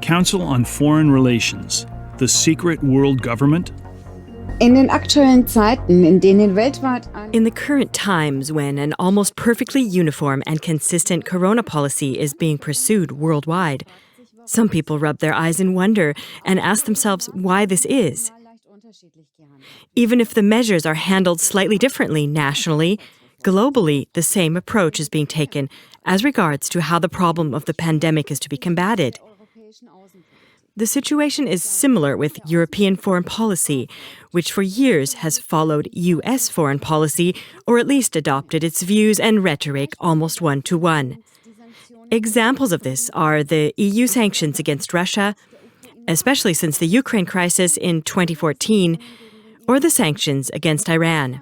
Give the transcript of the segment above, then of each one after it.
Council on Foreign Relations, the secret world government? In den aktuellen Zeiten, in denen weltweit In the current times when an almost perfectly uniform and consistent corona policy is being pursued worldwide, some people rub their eyes in wonder and ask themselves why this is. Even if the measures are handled slightly differently nationally, globally the same approach is being taken as regards to how the problem of the pandemic is to be combated. The situation is similar with European foreign policy, which for years has followed U.S. foreign policy, or at least adopted its views and rhetoric almost one-to-one. Examples of this are the EU sanctions against Russia, especially since the Ukraine crisis in 2014, or the sanctions against Iran.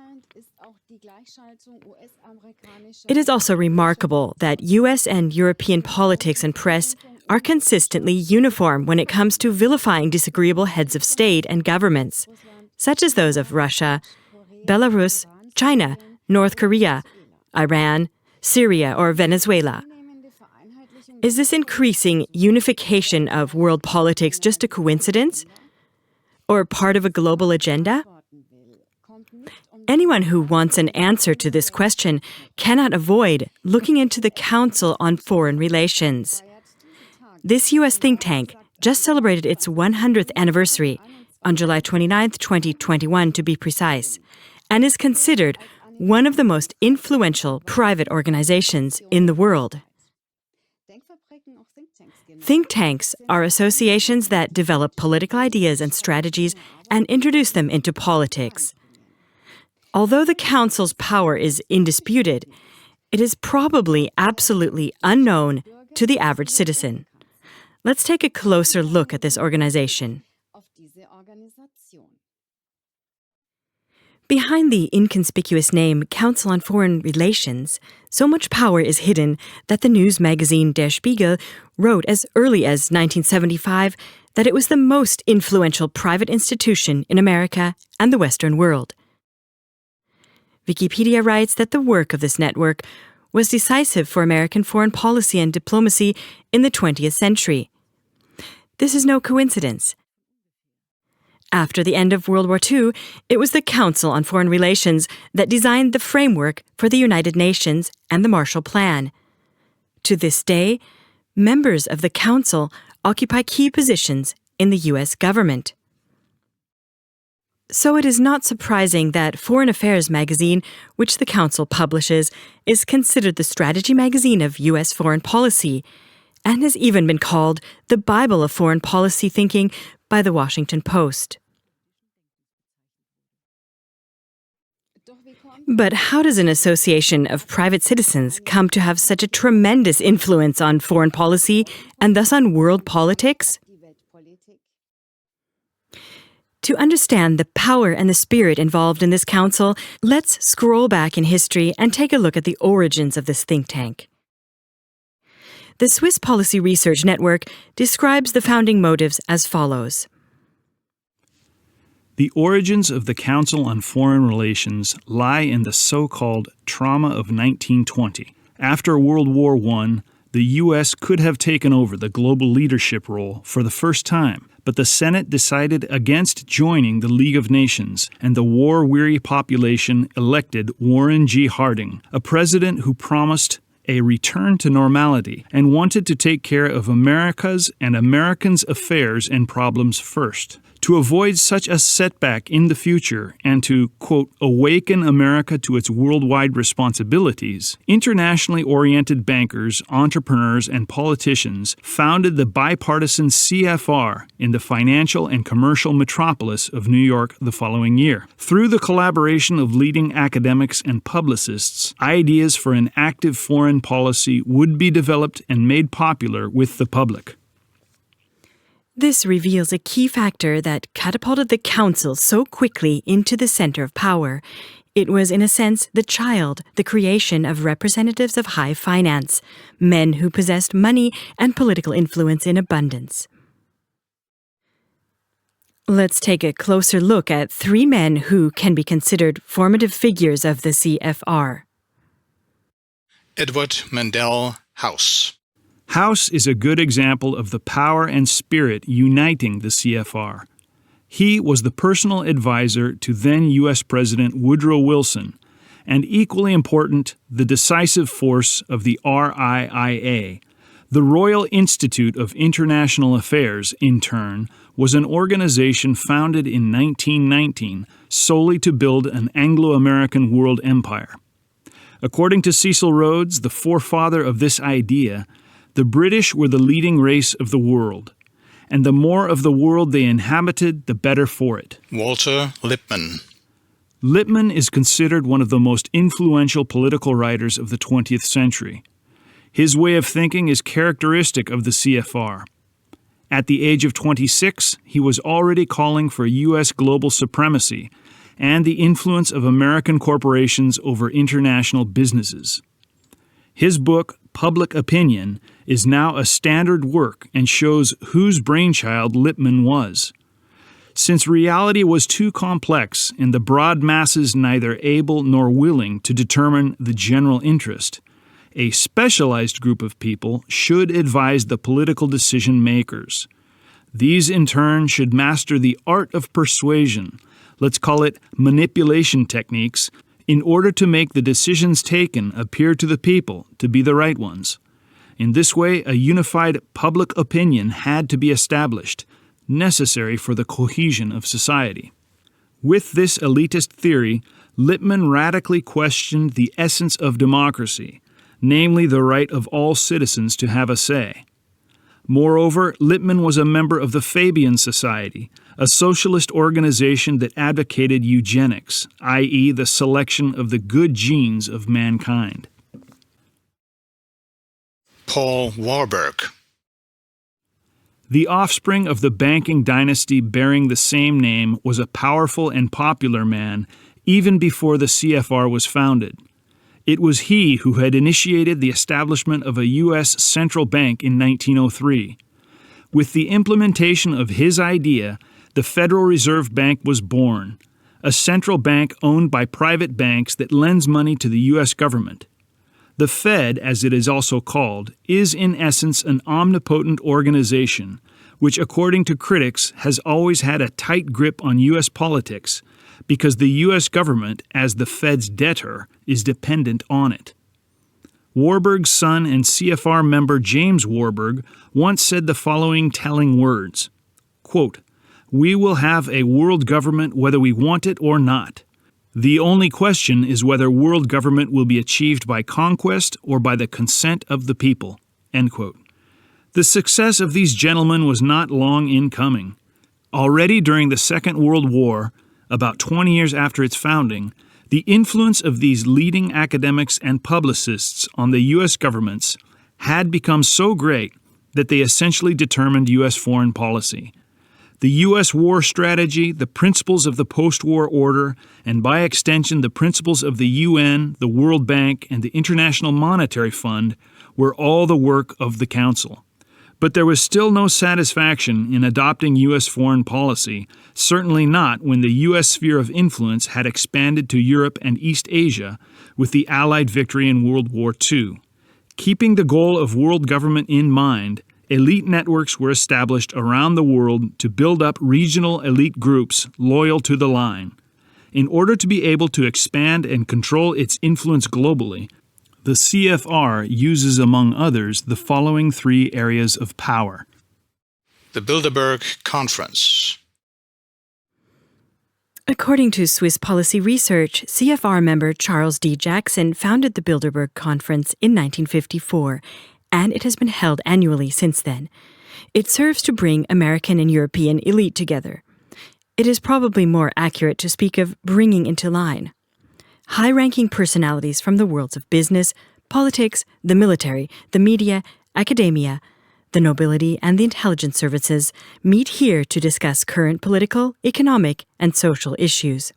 It is also remarkable that U.S. and European politics and press are consistently uniform when it comes to vilifying disagreeable heads of state and governments, such as those of Russia, Belarus, China, North Korea, Iran, Syria, or Venezuela. Is this increasing unification of world politics just a coincidence, or part of a global agenda? Anyone who wants an answer to this question cannot avoid looking into the Council on Foreign Relations. This U.S. think tank just celebrated its 100th anniversary on July 29, 2021 to be precise, and is considered one of the most influential private organizations in the world. Think tanks are associations that develop political ideas and strategies and introduce them into politics. Although the Council's power is indisputed, it is probably absolutely unknown to the average citizen. Let's take a closer look at this organization. Behind the inconspicuous name Council on Foreign Relations, so much power is hidden that the news magazine Der Spiegel wrote as early as 1975 that it was the most influential private institution in America and the Western world. Wikipedia writes that the work of this network was decisive for American foreign policy and diplomacy in the 20th century. This is no coincidence. After the end of World War II, it was the Council on Foreign Relations that designed the framework for the United Nations and the Marshall Plan. To this day, members of the Council occupy key positions in the U.S. government. So it is not surprising that Foreign Affairs magazine, which the Council publishes, is considered the strategy magazine of U.S. foreign policy, and has even been called the Bible of foreign policy thinking by the Washington Post. But how does an association of private citizens come to have such a tremendous influence on foreign policy and thus on world politics? To understand the power and the spirit involved in this council, let's scroll back in history and take a look at the origins of this think tank. The Swiss Policy Research Network describes the founding motives as follows. The origins of the Council on Foreign Relations lie in the so-called trauma of 1920. After World War I, the U.S. could have taken over the global leadership role for the first time, but the Senate decided against joining the League of Nations, and the war-weary population elected Warren G. Harding, a president who promised a return to normality and wanted to take care of America's and Americans' affairs and problems first. To avoid such a setback in the future and to, quote, awaken America to its worldwide responsibilities, internationally oriented bankers, entrepreneurs, and politicians founded the bipartisan CFR in the financial and commercial metropolis of New York the following year. Through the collaboration of leading academics and publicists, ideas for an active foreign policy would be developed and made popular with the public. This reveals a key factor that catapulted the Council so quickly into the center of power. It was, in a sense, the child, the creation of representatives of high finance, men who possessed money and political influence in abundance. Let's take a closer look at three men who can be considered formative figures of the CFR. Edward Mandell House. House is a good example of the power and spirit uniting the CFR. He was the personal advisor to then U.S. President Woodrow Wilson, and equally important, the decisive force of the RIIA. The Royal Institute of International Affairs, in turn, was an organization founded in 1919 solely to build an Anglo-American world empire. According to Cecil Rhodes, the forefather of this idea, the British were the leading race of the world, and the more of the world they inhabited, the better for it. Walter Lippmann. Lippmann is considered one of the most influential political writers of the 20th century. His way of thinking is characteristic of the CFR. At the age of 26, he was already calling for U.S. global supremacy and the influence of American corporations over international businesses. His book, Public Opinion, is now a standard work and shows whose brainchild Lippmann was. Since reality was too complex and the broad masses neither able nor willing to determine the general interest, a specialized group of people should advise the political decision makers. These, in turn, should master the art of persuasion, let's call it manipulation techniques, in order to make the decisions taken appear to the people to be the right ones. In this way, a unified public opinion had to be established, necessary for the cohesion of society. With this elitist theory, Lippmann radically questioned the essence of democracy, namely the right of all citizens to have a say. Moreover, Lippmann was a member of the Fabian Society, a socialist organization that advocated eugenics, i.e., the selection of the good genes of mankind. Paul Warburg. The offspring of the banking dynasty bearing the same name was a powerful and popular man even before the CFR was founded. It was he who had initiated the establishment of a U.S. central bank in 1903. With the implementation of his idea, the Federal Reserve Bank was born, a central bank owned by private banks that lends money to the U.S. government. The Fed, as it is also called, is in essence an omnipotent organization, which according to critics has always had a tight grip on U.S. politics, because the U.S. government, as the Fed's debtor, is dependent on it. Warburg's son and CFR member James Warburg once said the following telling words, quote, "We will have a world government whether we want it or not. The only question is whether world government will be achieved by conquest or by the consent of the people." End quote. The success of these gentlemen was not long in coming. Already during the Second World War, about 20 years after its founding, the influence of these leading academics and publicists on the U.S. governments had become so great that they essentially determined U.S. foreign policy. The U.S. war strategy, the principles of the post-war order, and by extension the principles of the UN, the World Bank, and the International Monetary Fund were all the work of the Council. But there was still no satisfaction in adopting U.S. foreign policy, certainly not when the U.S. sphere of influence had expanded to Europe and East Asia with the Allied victory in World War II. Keeping the goal of world government in mind, elite networks were established around the world to build up regional elite groups loyal to the line. In order to be able to expand and control its influence globally, the CFR uses, among others, the following three areas of power. The Bilderberg Conference. According to Swiss Policy Research, CFR member Charles D. Jackson founded the Bilderberg Conference in 1954, and it has been held annually since then. It serves to bring American and European elite together. It is probably more accurate to speak of bringing into line. High-ranking personalities from the worlds of business, politics, the military, the media, academia, the nobility, and the intelligence services meet here to discuss current political, economic, and social issues.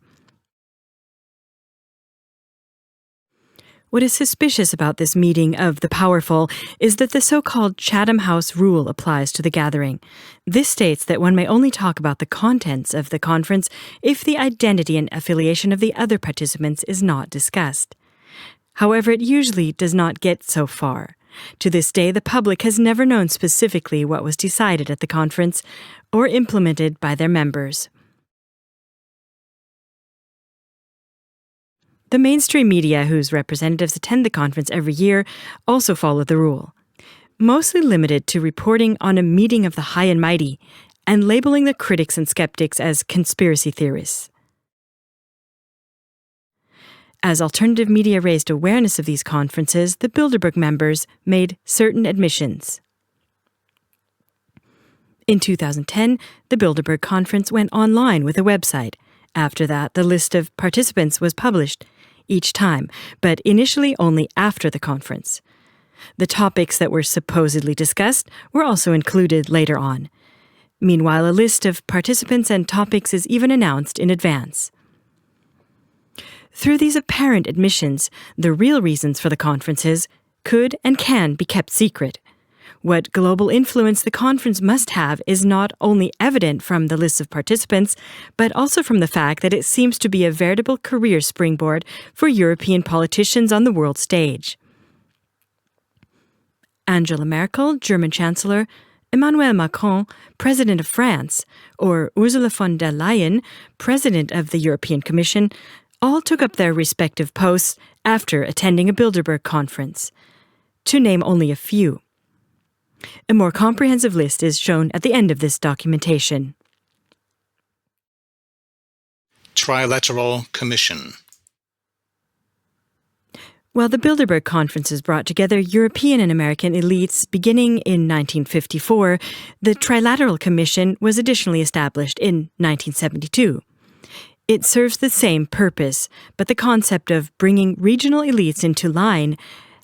What is suspicious about this meeting of the powerful is that the so-called Chatham House rule applies to the gathering. This states that one may only talk about the contents of the conference if the identity and affiliation of the other participants is not discussed. However, it usually does not get so far. To this day, the public has never known specifically what was decided at the conference or implemented by their members. The mainstream media, whose representatives attend the conference every year, also follow the rule, mostly limited to reporting on a meeting of the high and mighty and labeling the critics and skeptics as conspiracy theorists. As alternative media raised awareness of these conferences, the Bilderberg members made certain admissions. In 2010, the Bilderberg Conference went online with a website. After that, the list of participants was published each time, but initially only after the conference. The topics that were supposedly discussed were also included later on. Meanwhile, a list of participants and topics is even announced in advance. Through these apparent admissions, the real reasons for the conferences could and can be kept secret. What global influence the conference must have is not only evident from the list of participants, but also from the fact that it seems to be a veritable career springboard for European politicians on the world stage. Angela Merkel, German Chancellor, Emmanuel Macron, President of France, or Ursula von der Leyen, President of the European Commission, all took up their respective posts after attending a Bilderberg conference. To name only a few. A more comprehensive list is shown at the end of this documentation. Trilateral Commission. While the Bilderberg conferences brought together European and American elites beginning in 1954, the Trilateral Commission was additionally established in 1972. It serves the same purpose, but the concept of bringing regional elites into line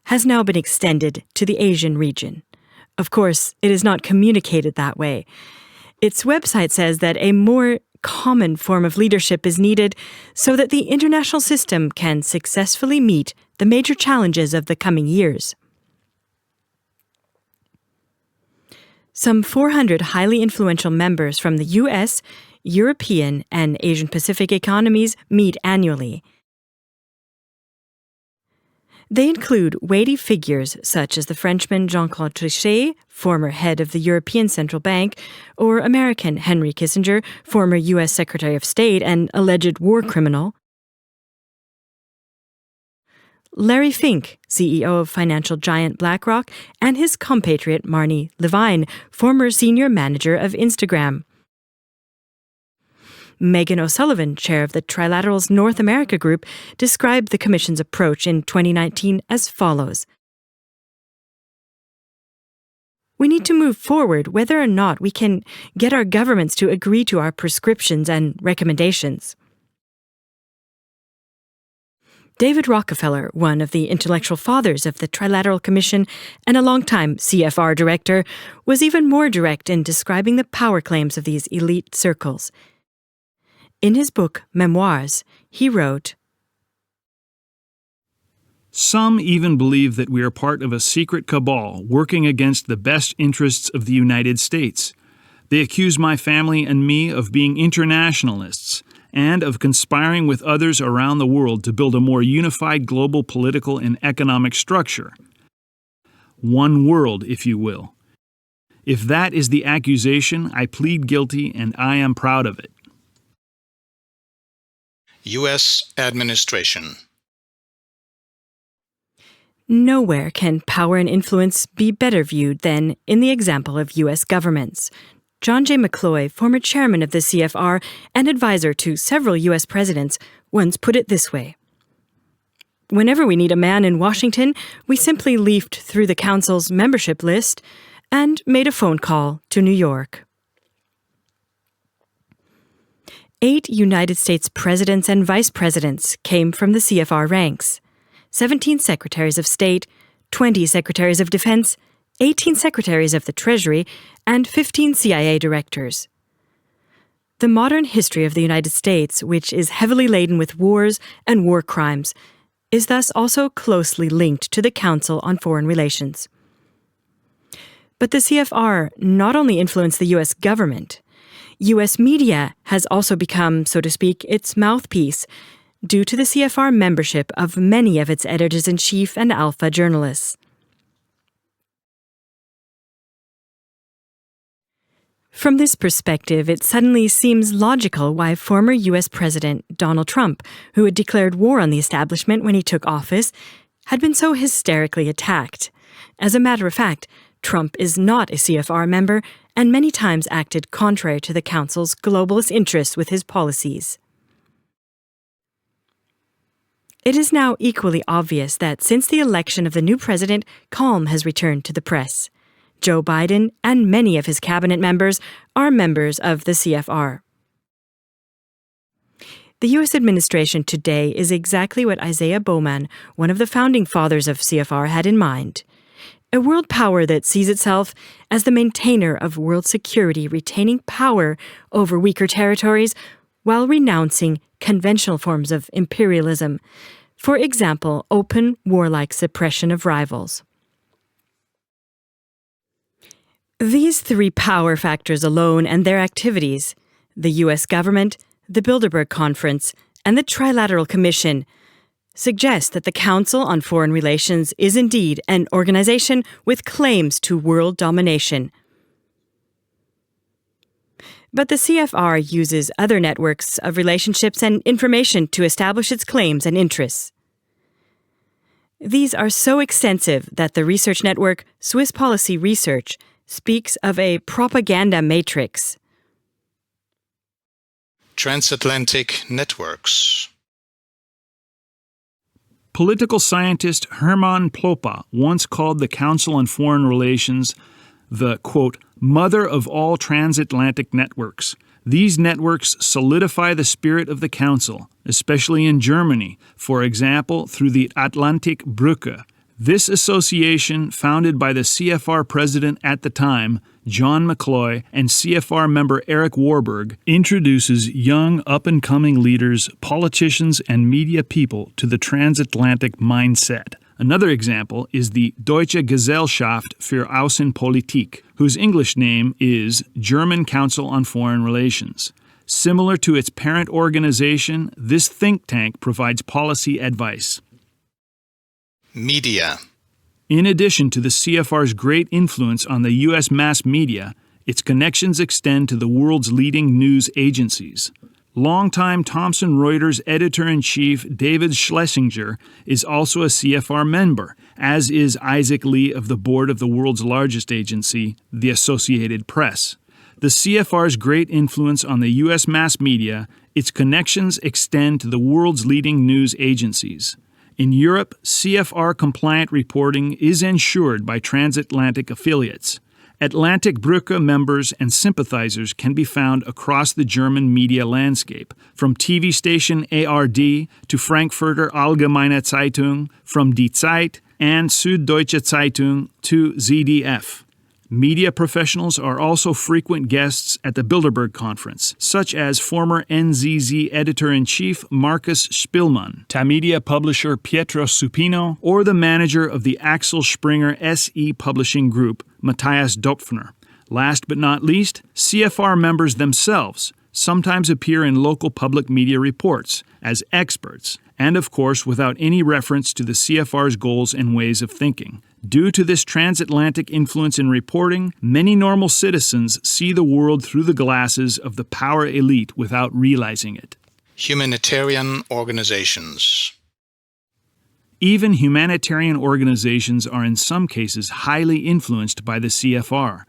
has now been extended to the Asian region. Of course, it is not communicated that way. Its website says that a more common form of leadership is needed so that the international system can successfully meet the major challenges of the coming years. Some 400 highly influential members from the US, European, and Asian Pacific economies meet annually. They include weighty figures such as the Frenchman Jean-Claude Trichet, former head of the European Central Bank, or American Henry Kissinger, former U.S. Secretary of State and alleged war criminal. Larry Fink, CEO of financial giant BlackRock, and his compatriot Marnie Levine, former senior manager of Instagram. Megan O'Sullivan, chair of the Trilateral's North America Group, described the Commission's approach in 2019 as follows. We need to move forward whether or not we can get our governments to agree to our prescriptions and recommendations. David Rockefeller, one of the intellectual fathers of the Trilateral Commission and a longtime CFR director, was even more direct in describing the power claims of these elite circles. In his book, Memoirs, he wrote, Some even believe that we are part of a secret cabal working against the best interests of the United States. They accuse my family and me of being internationalists and of conspiring with others around the world to build a more unified global political and economic structure. One world, if you will. If that is the accusation, I plead guilty and I am proud of it. U.S. Administration. Nowhere can power and influence be better viewed than in the example of U.S. governments. John J. McCloy, former chairman of the CFR and advisor to several U.S. presidents, once put it this way. Whenever we need a man in Washington, we simply leafed through the council's membership list and made a phone call to New York. 8 United States presidents and vice presidents came from the CFR ranks. 17 secretaries of state, 20 secretaries of defense, 18 secretaries of the Treasury, and 15 CIA directors. The modern history of the United States, which is heavily laden with wars and war crimes, is thus also closely linked to the Council on Foreign Relations. But the CFR not only influenced the U.S. government, U.S. media has also become, so to speak, its mouthpiece, due to the CFR membership of many of its editors-in-chief and alpha journalists. From this perspective, it suddenly seems logical why former U.S. President Donald Trump, who had declared war on the establishment when he took office, had been so hysterically attacked. As a matter of fact, Trump is not a CFR member and many times acted contrary to the Council's globalist interests with his policies. It is now equally obvious that since the election of the new president, calm has returned to the press. Joe Biden and many of his cabinet members are members of the CFR. The U.S. administration today is exactly what Isaiah Bowman, one of the founding fathers of CFR, had in mind. A world power that sees itself as the maintainer of world security, retaining power over weaker territories while renouncing conventional forms of imperialism. For example, open, warlike suppression of rivals. These three power factors alone and their activities, the U.S. government, the Bilderberg Conference, and the Trilateral Commission, suggest that the Council on Foreign Relations is indeed an organization with claims to world domination. But the CFR uses other networks of relationships and information to establish its claims and interests. These are so extensive that the research network Swiss Policy Research speaks of a propaganda matrix. Transatlantic networks. Political scientist Hermann Ploppa once called the Council on Foreign Relations the, quote, mother of all transatlantic networks. These networks solidify the spirit of the Council, especially in Germany, for example, through the Atlantic Brücke. This association, founded by the CFR president at the time, John McCloy, and CFR member Eric Warburg, introduces young, up-and-coming leaders, politicians, and media people to the transatlantic mindset. Another example is the Deutsche Gesellschaft für Außenpolitik, whose English name is German Council on Foreign Relations. Similar to its parent organization, this think tank provides policy advice. Media. In addition to the CFR's great influence on the U.S. mass media, its connections extend to the world's leading news agencies. Longtime Thomson Reuters editor-in-chief David Schlesinger is also a CFR member, as is Isaac Lee of the board of the world's largest agency, the Associated Press. The CFR's great influence on the U.S. mass media, its connections extend to the world's leading news agencies. In Europe, CFR-compliant reporting is ensured by transatlantic affiliates. Atlantic Brücke members and sympathizers can be found across the German media landscape, from TV station ARD to Frankfurter Allgemeine Zeitung, from Die Zeit and Süddeutsche Zeitung to ZDF. Media professionals are also frequent guests at the Bilderberg Conference, such as former NZZ editor-in-chief Markus Spillmann, Tamedia publisher Pietro Supino, or the manager of the Axel Springer SE Publishing Group, Matthias Dopfner. Last but not least, CFR members themselves sometimes appear in local public media reports as experts, and of course without any reference to the CFR's goals and ways of thinking. Due to this transatlantic influence in reporting, many normal citizens see the world through the glasses of the power elite without realizing it. Humanitarian organizations. Even humanitarian organizations are in some cases highly influenced by the CFR.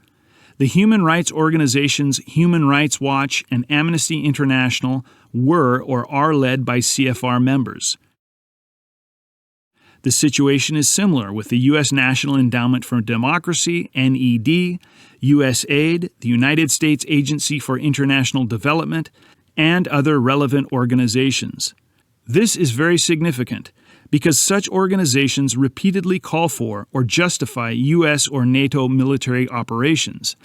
The human rights organizations Human Rights Watch and Amnesty International were or are led by CFR members. The situation is similar with the U.S. National Endowment for Democracy, NED, USAID, the United States Agency for International Development, and other relevant organizations. This is very significant because such organizations repeatedly call for or justify U.S. or NATO military operations,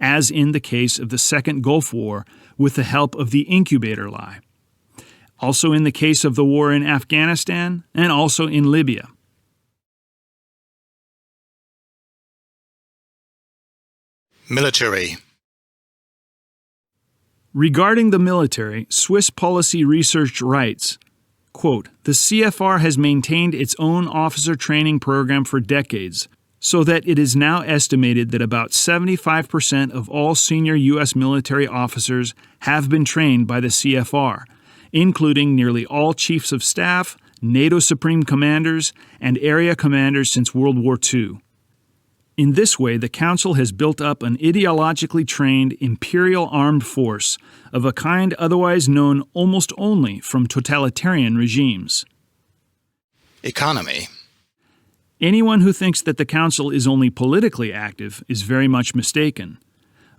as in the case of the Second Gulf War with the help of the incubator lie. Also in the case of the war in Afghanistan, and also in Libya. Military. Regarding the military, Swiss Policy Research writes, quote, the CFR has maintained its own officer training program for decades. so that it is now estimated that about 75% of all senior U.S. military officers have been trained by the CFR, including nearly all chiefs of staff, NATO Supreme Commanders, and area commanders since World War II. In this way, the Council has built up an ideologically trained imperial armed force of a kind otherwise known almost only from totalitarian regimes. Economy. Anyone who thinks that the Council is only politically active is very much mistaken.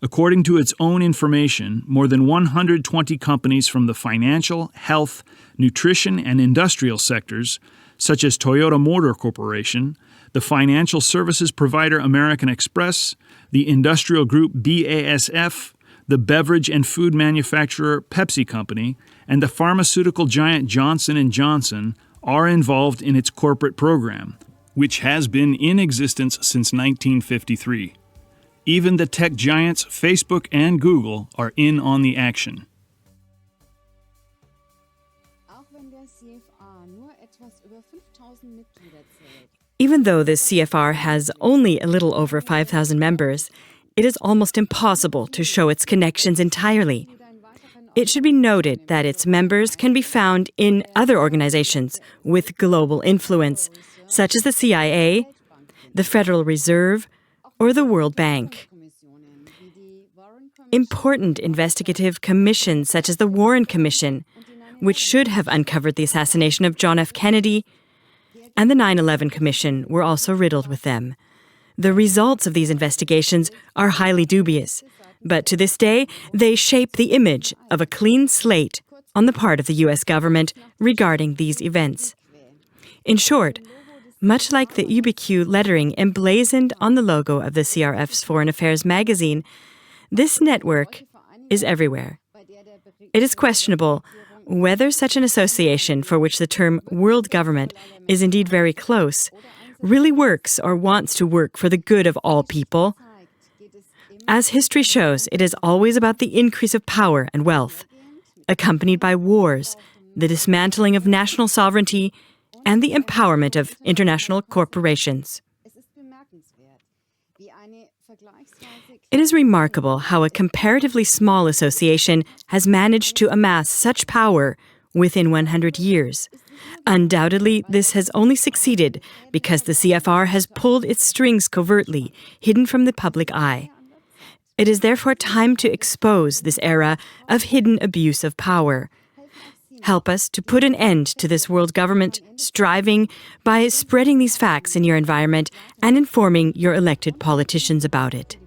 According to its own information, more than 120 companies from the financial, health, nutrition, and industrial sectors, such as Toyota Motor Corporation, the financial services provider American Express, the industrial group BASF, the beverage and food manufacturer Pepsi Company, and the pharmaceutical giant Johnson & Johnson are involved in its corporate program, which has been in existence since 1953. Even the tech giants Facebook and Google are in on the action. Even though the CFR has only a little over 5,000 members, it is almost impossible to show its connections entirely. It should be noted that its members can be found in other organizations with global influence, such as the CIA, the Federal Reserve, or the World Bank. Important investigative commissions such as the Warren Commission, which should have uncovered the assassination of John F. Kennedy, and the 9/11 Commission were also riddled with them. The results of these investigations are highly dubious, but to this day, they shape the image of a clean slate on the part of the U.S. government regarding these events. In short, much like the UBQ lettering emblazoned on the logo of the CRF's Foreign Affairs magazine, this network is everywhere. It is questionable whether such an association, for which the term world government is indeed very close, really works or wants to work for the good of all people. As history shows, it is always about the increase of power and wealth, accompanied by wars, the dismantling of national sovereignty, and the empowerment of international corporations. It is remarkable how a comparatively small association has managed to amass such power within 100 years. Undoubtedly, this has only succeeded because the CFR has pulled its strings covertly, hidden from the public eye. It is therefore time to expose this era of hidden abuse of power. Help us to put an end to this world government striving by spreading these facts in your environment and informing your elected politicians about it.